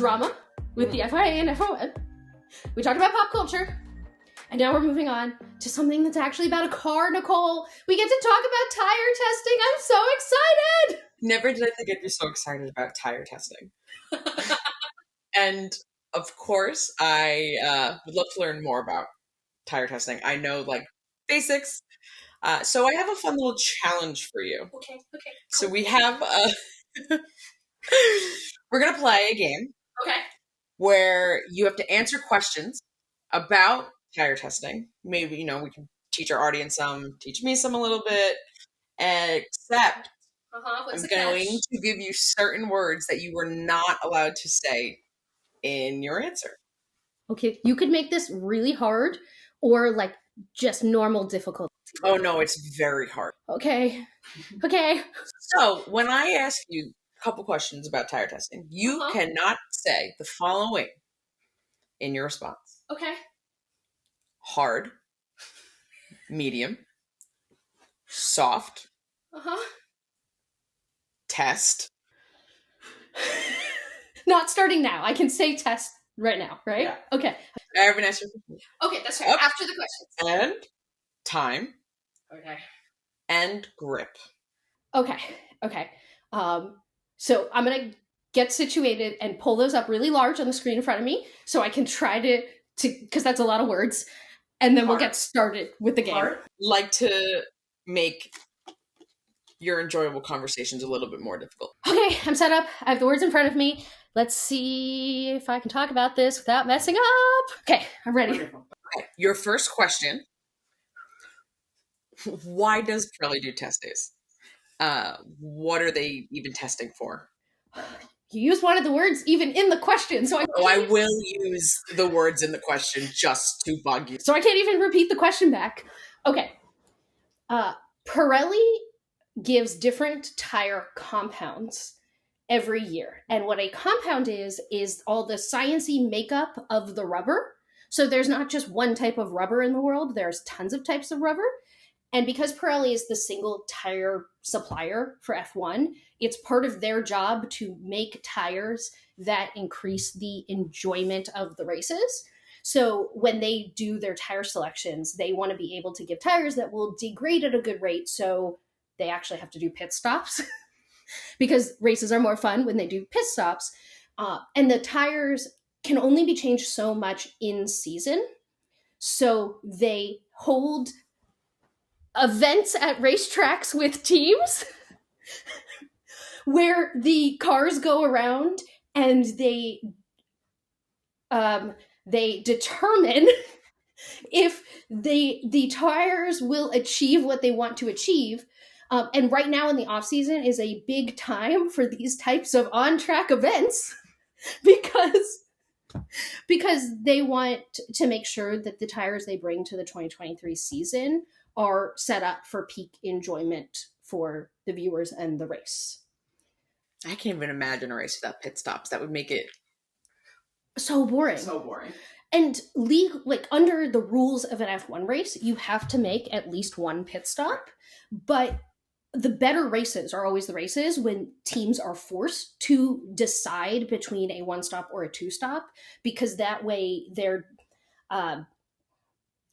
drama with the FIA and F1. We talked about pop culture. And now we're moving on to something that's actually about a car, Nicole. We get to talk about tire testing. I'm so excited! Never did I think I'd be so excited about tire testing. And, of course, I would love to learn more about tire testing. I know, basics. So I have a fun little challenge for you. Okay. So we have we're going to play a game. Okay. Where you have to answer questions about tire testing. Maybe, we can teach our audience some, teach me some a little bit, except I'm going to give you certain words that you were not allowed to say in your answer. Okay, you could make this really hard or just normal difficulty. Oh no, it's very hard. Okay. So when I ask you a couple questions about tire testing, you cannot say the following in your response. Okay. Hard, medium, soft, test. Not starting now. I can say test right now, right? Yeah. Okay. I have an answer. Okay, that's right. After the questions. And time. Okay. And grip. Okay. So I'm going to get situated and pull those up really large on the screen in front of me so I can try to because that's a lot of words. And then we'll get started with the game. Like to make your enjoyable conversations a little bit more difficult. Okay, I'm set up. I have the words in front of me. Let's see if I can talk about this without messing up. Okay, I'm ready. Okay, your first question. Why does Pirelli do test days? What are they even testing for? You used one of the words even in the question, so I will use the words in the question just to bug you. So I can't even repeat the question back. Okay. Pirelli gives different tire compounds every year. And what a compound is all the sciencey makeup of the rubber. So there's not just one type of rubber in the world, there's tons of types of rubber. And because Pirelli is the single tire supplier for F1, it's part of their job to make tires that increase the enjoyment of the races. So when they do their tire selections, they want to be able to give tires that will degrade at a good rate. So they actually have to do pit stops because races are more fun when they do pit stops. And the tires can only be changed so much in season. So they hold events at racetracks with teams where the cars go around and they determine if the tires will achieve what they want to achieve. And right now in the off season is a big time for these types of on-track events because they want to make sure that the tires they bring to the 2023 season are set up for peak enjoyment for the viewers and the race. I can't even imagine a race without pit stops. That would make it so boring. And under the rules of an F1 race, you have to make at least one pit stop. But the better races are always the races when teams are forced to decide between a one stop or a two stop, because that way they're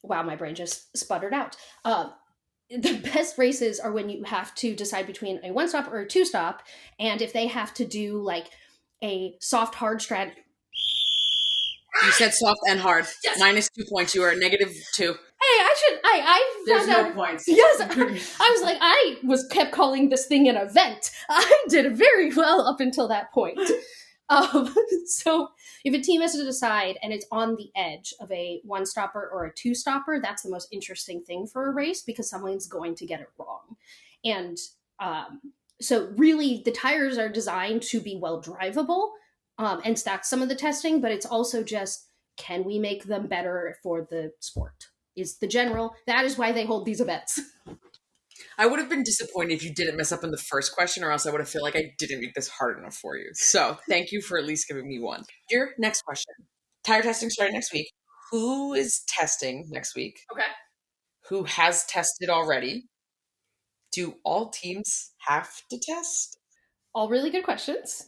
wow, my brain just sputtered out. The best races are when you have to decide between a one stop or a two stop. And if they have to do a soft, hard strategy. You said soft and hard. Yes. -2 points. You are at -2. Hey, there's no points. Yes. I kept calling this thing an event. I did very well up until that point. So if a team has to decide and it's on the edge of a one stopper or a two stopper, that's the most interesting thing for a race because someone's going to get it wrong. And so really the tires are designed to be well drivable. And that's some of the testing, but it's also just, can we make them better for the sport? That is why they hold these events. I would have been disappointed if you didn't mess up in the first question, or else I would have felt like I didn't make this hard enough for you. So thank you for at least giving me one. Your next question. Tire testing starting next week. Who is testing next week? Okay. Who has tested already? Do all teams have to test? All really good questions.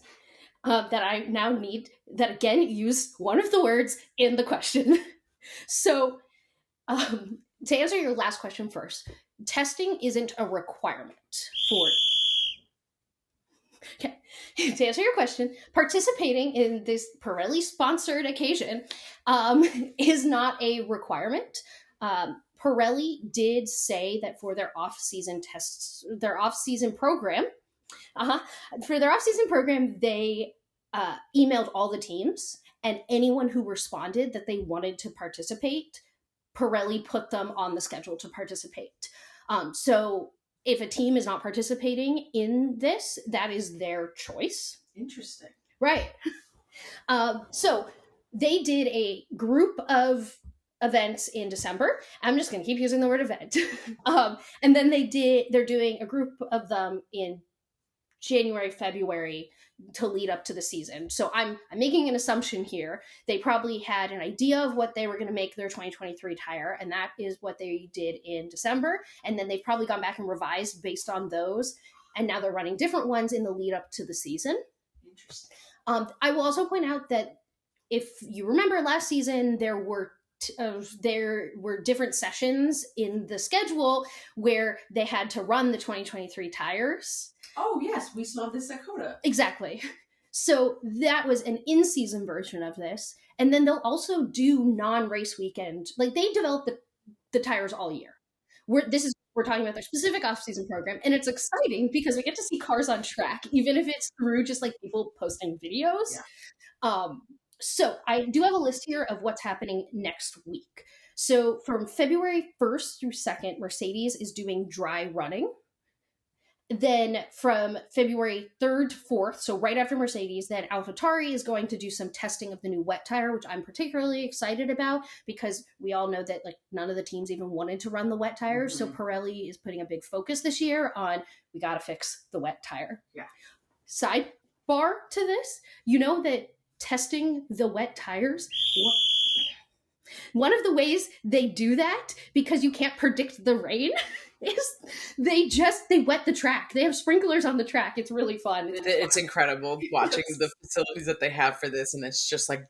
that I now need that again use one of the words in the question. So, to answer your last question first, testing isn't a requirement for. Okay. To answer your question, participating in this Pirelli sponsored occasion is not a requirement. Pirelli did say that for their off-season tests, their off-season program, for their off-season program, they emailed all the teams, and anyone who responded that they wanted to participate, Pirelli put them on the schedule to participate. So if a team is not participating in this, that is their choice. Interesting. Right. So they did a group of events in December. I'm just going to keep using the word event. And then they're doing a group of them in January, February to lead up to the season. So I'm making an assumption here. They probably had an idea of what they were going to make their 2023 tire, and that is what they did in December. And then they've probably gone back and revised based on those. And now they're running different ones in the lead up to the season. Interesting. I will also point out that if you remember last season, there were different sessions in the schedule where they had to run the 2023 tires. Oh, yes, we saw this at COTA. Exactly. So that was an in-season version of this. And then they'll also do non-race weekend. Like, they develop the tires all year. We're talking about their specific off-season program. And it's exciting because we get to see cars on track, even if it's through just like people posting videos. Yeah. So I do have a list here of what's happening next week. So from February 1st through 2nd, Mercedes is doing dry running. Then from February 3rd, 4th, so right after Mercedes, then Alpha Tauri is going to do some testing of the new wet tire, which I'm particularly excited about because we all know that like none of the teams even wanted to run the wet tires. Mm-hmm. So Pirelli is putting a big focus this year on we got to fix the wet tire. Yeah. Sidebar to this, you know that testing the wet tires, one of the ways they do that, because you can't predict the rain, is they wet the track. They have sprinklers on the track. It's really fun. It's incredible watching the facilities that they have for this, and it's just like,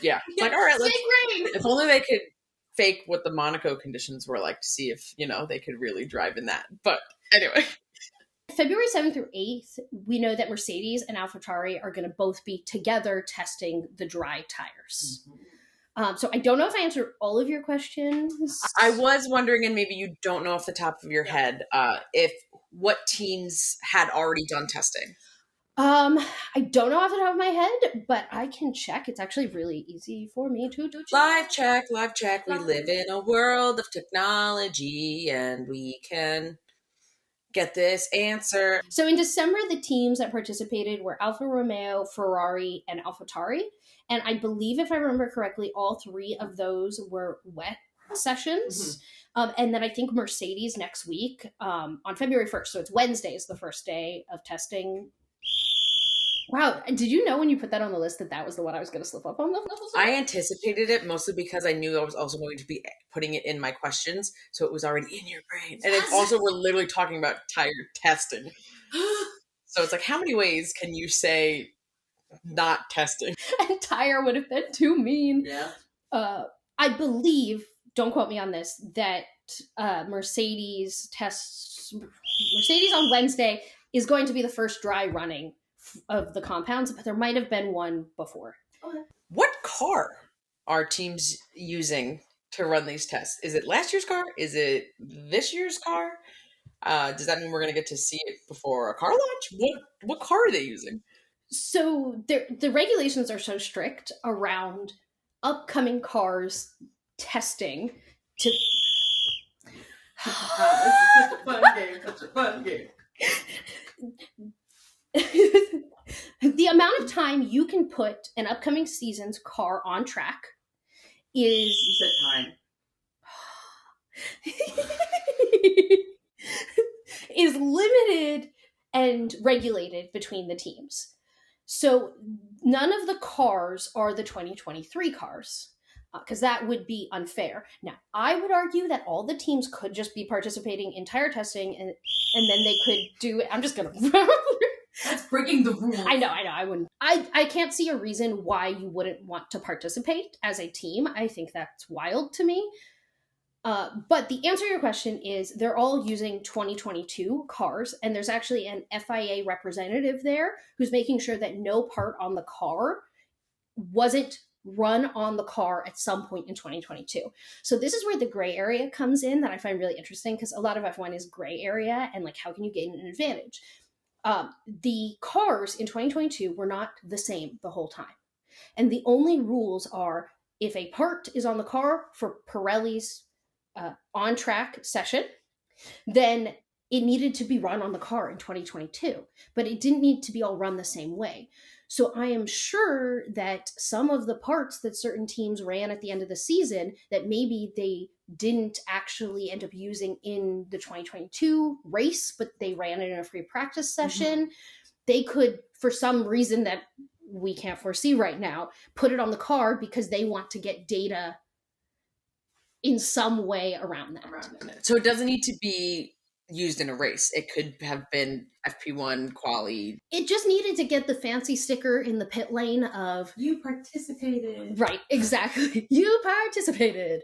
yeah. It's like, all right, let's. If only they could fake what the Monaco conditions were like to see if, they could really drive in that. But anyway. February 7th through 8th, we know that Mercedes and AlphaTauri are going to both be together testing the dry tires. Mm-hmm. So I don't know if I answered all of your questions. I was wondering, and maybe you don't know off the top of your head, if what teams had already done testing. I don't know off the top of my head, but I can check. It's actually really easy for me to do. Live check. We live in a world of technology, and we can get this answer. So in December, the teams that participated were Alfa Romeo, Ferrari, and AlphaTauri. And I believe, if I remember correctly, all three of those were wet sessions. Mm-hmm. And then I think Mercedes next week on February 1st. So it's Wednesday is the first day of testing. Wow. Did you know when you put that on the list that was the one I was going to slip up on? I anticipated it mostly because I knew I was also going to be putting it in my questions. So it was already in your brain. And it's also, we're literally talking about tire testing. So it's like, how many ways can you say not testing? And tire would have been too mean. Yeah. I believe, don't quote me on this, that Mercedes on Wednesday is going to be the first dry running of the compounds, but there might have been one before. Okay. What car are teams using to run these tests? Is it last year's car? Is it this year's car? Does that mean we're going to get to see it before a car launch? What car are they using? So the regulations are so strict around upcoming cars testing to. This is such a fun game. The amount of time you can put an upcoming season's car on track is. You said time. Is limited and regulated between the teams. So none of the cars are the 2023 cars, because that would be unfair. Now, I would argue that all the teams could just be participating in tire testing, and then they could do it. I'm just going to That's breaking the rules. I know. I wouldn't. I can't see a reason why you wouldn't want to participate as a team. I think that's wild to me. But the answer to your question is they're all using 2022 cars, and there's actually an FIA representative there who's making sure that no part on the car wasn't run on the car at some point in 2022. So this is where the gray area comes in that I find really interesting, because a lot of F1 is gray area and like, how can you gain an advantage? The cars in 2022 were not the same the whole time. And the only rules are if a part is on the car for Pirelli's on-track session, then it needed to be run on the car in 2022, but it didn't need to be all run the same way. So I am sure that some of the parts that certain teams ran at the end of the season that maybe they didn't actually end up using in the 2022 race, but they ran it in a free practice session, they could, for some reason that we can't foresee right now, put it on the car because they want to get data in some way around that. So it doesn't need to be used in a race. It could have been FP1 quali. It just needed to get the fancy sticker in the pit lane of you participated. Right, exactly. You participated.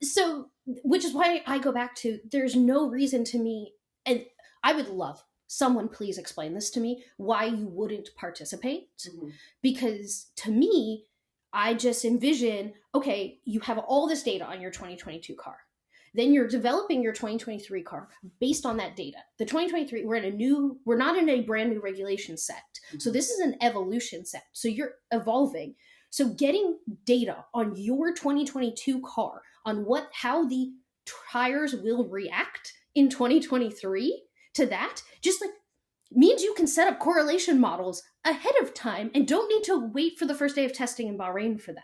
So, which is why I go back to, there's no reason to me, and I would love someone please explain this to me, why you wouldn't participate. Because to me, I just envision, okay, you have all this data on your 2022 car. Then you're developing your 2023 car based on that data. The 2023, we're not in a brand new regulation set. So this is an evolution set. So you're evolving. So getting data on your 2022 car on how the tires will react in 2023 to that, just like means you can set up correlation models ahead of time and don't need to wait for the first day of testing in Bahrain for that.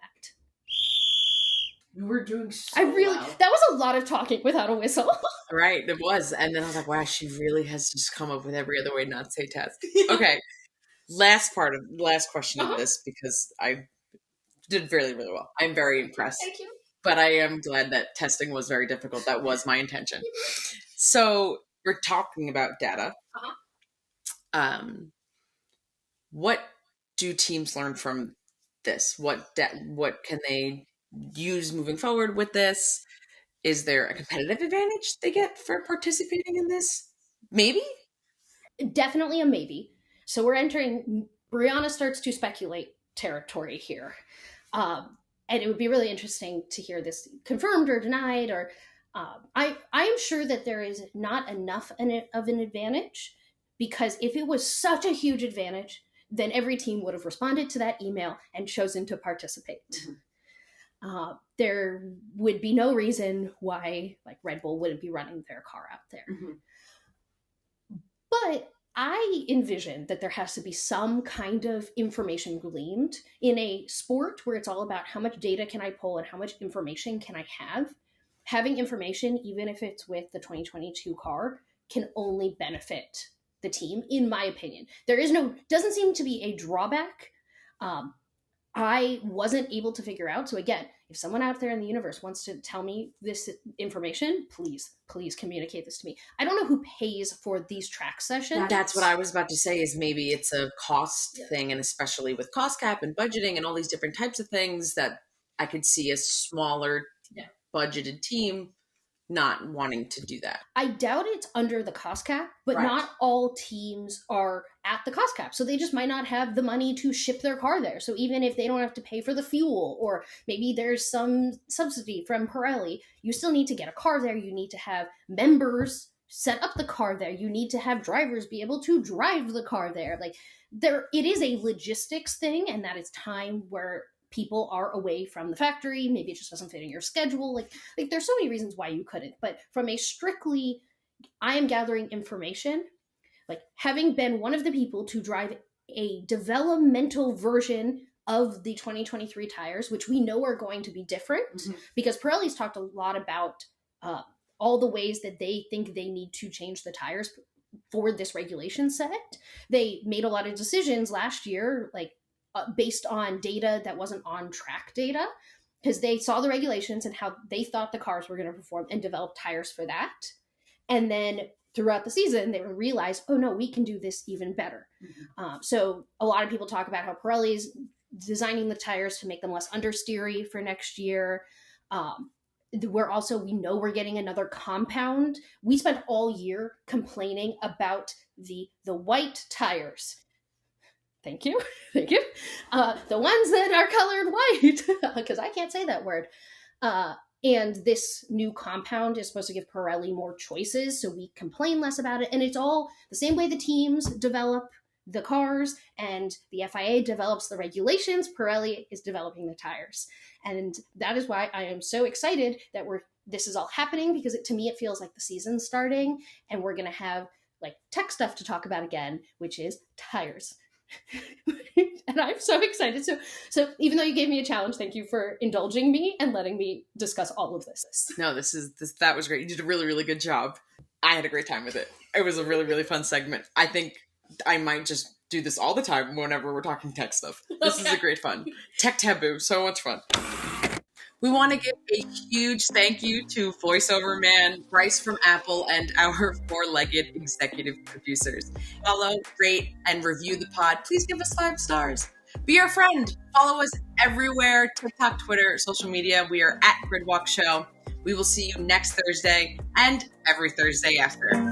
We're doing so well. That was a lot of talking without a whistle. Right, it was. And then I was like, wow, she really has just come up with every other way not to say test. Okay, last question of this, because I did really, really well. I'm very impressed. Thank you. But I am glad that testing was very difficult. That was my intention. So we're talking about data. What do teams learn from this? What can they use moving forward with this? Is there a competitive advantage they get for participating in this? Maybe? Definitely a maybe. So we're entering, Briana starts to speculate territory here. And it would be really interesting to hear this confirmed or denied, or I am sure that there is not enough of an advantage, because if it was such a huge advantage, then every team would have responded to that email and chosen to participate. There would be no reason why like Red Bull wouldn't be running their car out there. But I envision that there has to be some kind of information gleaned in a sport where it's all about how much data can I pull and how much information can I have. Having information, even if it's with the 2022 car, can only benefit the team, in my opinion. Doesn't seem to be a drawback. I wasn't able to figure out. So again, if someone out there in the universe wants to tell me this information, please communicate this to me. I don't know who pays for these track sessions. That's what I was about to say, is maybe it's a cost thing, and especially with cost cap and budgeting and all these different types of things, that I could see a smaller budgeted team not wanting to do that. I doubt it's under the cost cap, but not all teams are at the cost cap. So they just might not have the money to ship their car there. So even if they don't have to pay for the fuel, or maybe there's some subsidy from Pirelli, you still need to get a car there. You need to have members set up the car there. You need to have drivers be able to drive the car there. It is a logistics thing, and that is time where people are away from the factory. Maybe it just doesn't fit in your schedule. Like there's so many reasons why you couldn't. But from a strictly, I am gathering information, like having been one of the people to drive a developmental version of the 2023 tires, which we know are going to be different, because Pirelli's talked a lot about all the ways that they think they need to change the tires for this regulation set. They made a lot of decisions last year, based on data that wasn't on track data, because they saw the regulations and how they thought the cars were going to perform and develop tires for that. And then throughout the season, they realize, oh no, we can do this even better. So a lot of people talk about how Pirelli's designing the tires to make them less understeery for next year. We know we're getting another compound. We spent all year complaining about the white tires. Thank you. Thank you. The ones that are colored white, because I can't say that word. And this new compound is supposed to give Pirelli more choices, so we complain less about it. And it's all the same way the teams develop the cars and the FIA develops the regulations. Pirelli is developing the tires. And that is why I am so excited that this is all happening, because to me, it feels like the season's starting and we're going to have like tech stuff to talk about again, which is tires. And I'm so excited. So even though you gave me a challenge, thank you for indulging me and letting me discuss all of this. No, that was great. You did a really, really good job. I had a great time with it. It was a really, really fun segment. I think I might just do this all the time whenever we're talking tech stuff. This is a great fun. Tech Taboo, so much fun. We want to give a huge thank you to voiceover man Bryce from Apple and our four-legged executive producers. Follow, rate, and review the pod. Please give us 5 stars. Be our friend. Follow us everywhere, TikTok, Twitter, social media. We are at Gridwalk Show. We will see you next Thursday and every Thursday after.